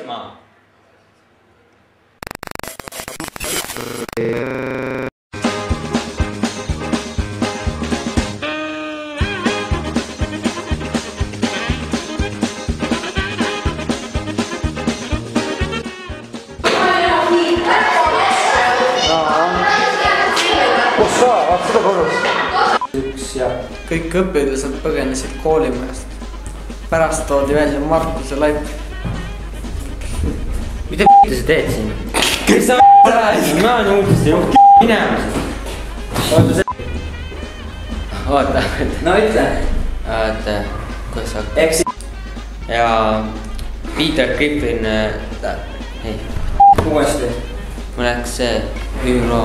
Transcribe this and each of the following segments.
võtma. Kõik õpilased põgenesid koolimajast. Pärast toodi välja Markuse laip. Mida sa teed siin? Kes sa räägid? Ma olen uudist ja minemisest. Oota. No ütle. Oota, kuidas sa... Eks... Ja... Peter Griffin... Ei. Uuesti. Ma läks see... ÜRO.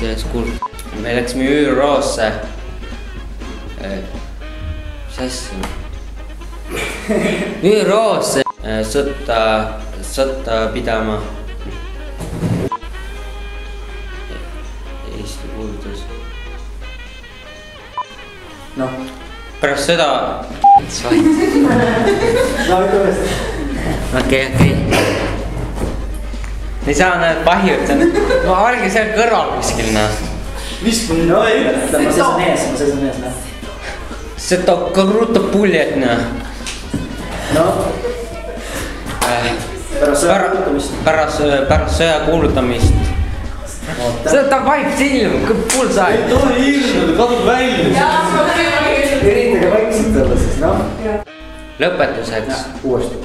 Sellest kuulnud. Me läksime ÜRO-sse. Mis asja? ÜRO-sse sõtta pidama. Eesti puudutas. Noh. Pärast seda... No ütle uuesti. Okei. Ei saa näed pahjutan. No olge seal kõrval kuskil näe. Mis mul no ei ütle, ma seisan ees, näe. See toob kruuta puljet, näe. No. Pärast sõja kuulutamist. See ta vaip silm, kõik pull sai. Ei tohi ilmuda, kadub välja. Üritage vaikselt olla siis, noh. Lõpetuseks. Uuesti.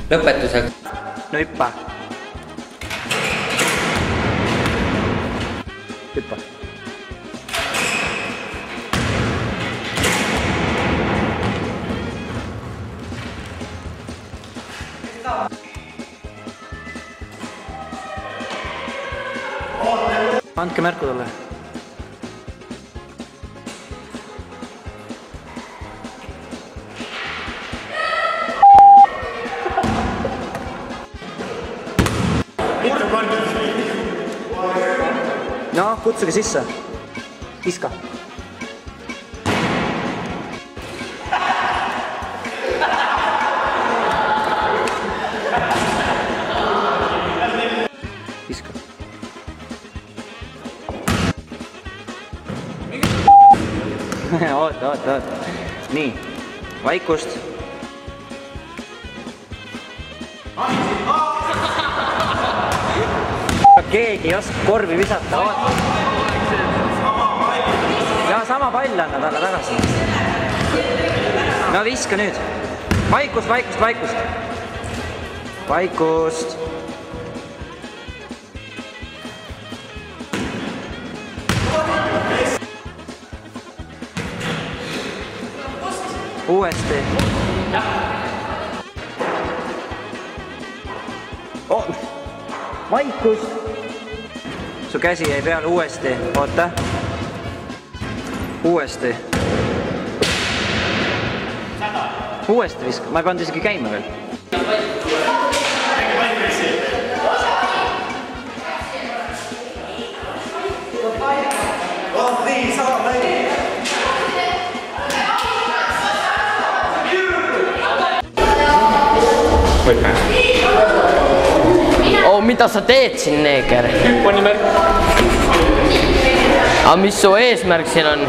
Lõpetuseks. No hüppa. Hüppa. Andke märku talle. No, kutsuge sisse. Kiska. Kiska. Oota. Nii, vaikust. Keegi ei oska korvi visata, oota. Ja sama pall anna talle tagasi. No viska nüüd. Vaikust. Vaikust. Uuesti. Oh. Vaikus. Su käsi jäi peale uuesti. Oota. Uuesti. Uuesti viska. Ma ei pannud isegi käima veel. Oh, mida sa teed siin, neeger? Hüppani märk. Aga mis su eesmärk siin on?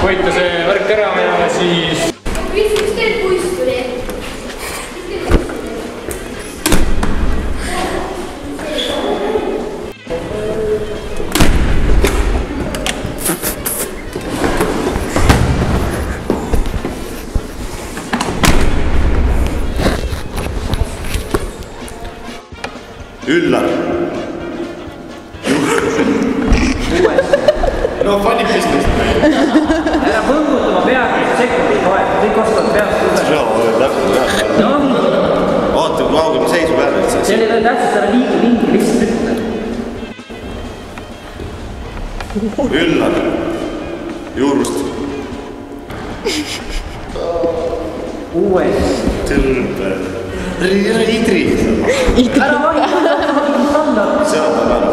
Võita see värk ära ja siis... Mis teil puist tuli? Üllar. No fanib pistist. Ära põnguta oma peaga, sekundid aeg, kõik oskavad peast üle. Vaata, kui kaugel ma seisu peale üldse. See oli veel tähtsalt, ära liigu mingi, lihtsalt ütle. Üllar. Juurust. Uuesti. Tõlbe. Idri. Ära vaidata. Seal ta on.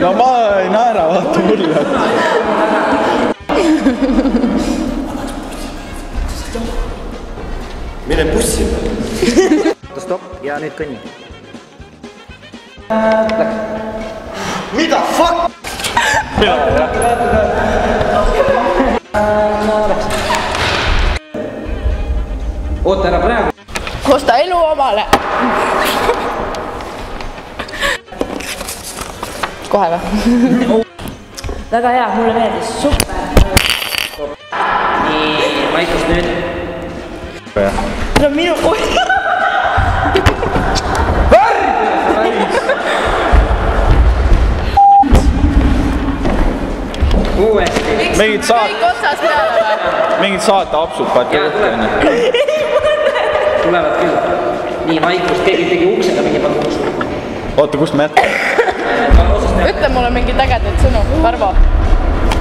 No ma ei naera, vaata mulle. Mine käib bussi. Stopp ja nüüd kõnni. Mida fuck? oota ära praegu. Osta elu omale. Kohe või? Väga hea, mulle meeldis, super. Nii, Maikust nüüd. See on minu... Uuesti. Mingid Kõik otsas peale või? Mingid saate apsud paati õhtu. Tulevad küll. Nii, Maikust keegi tegi uksega mingi pannud uksu. Oota, kust me jätkame? Ütle mulle mingi ägedat sõnu, Karvo.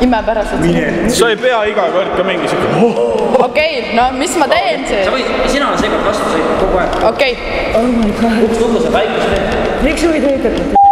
Imepärased sõnu. Sa ei pea iga kord ka mingi siuke... Okei, no mis ma teen siis? Sa võid, sina on seekord vastu sõitnud kogu aeg. Okei. Oh my god. Uks tunnus, et Maikust nüüd. Miks sa võid õigetada?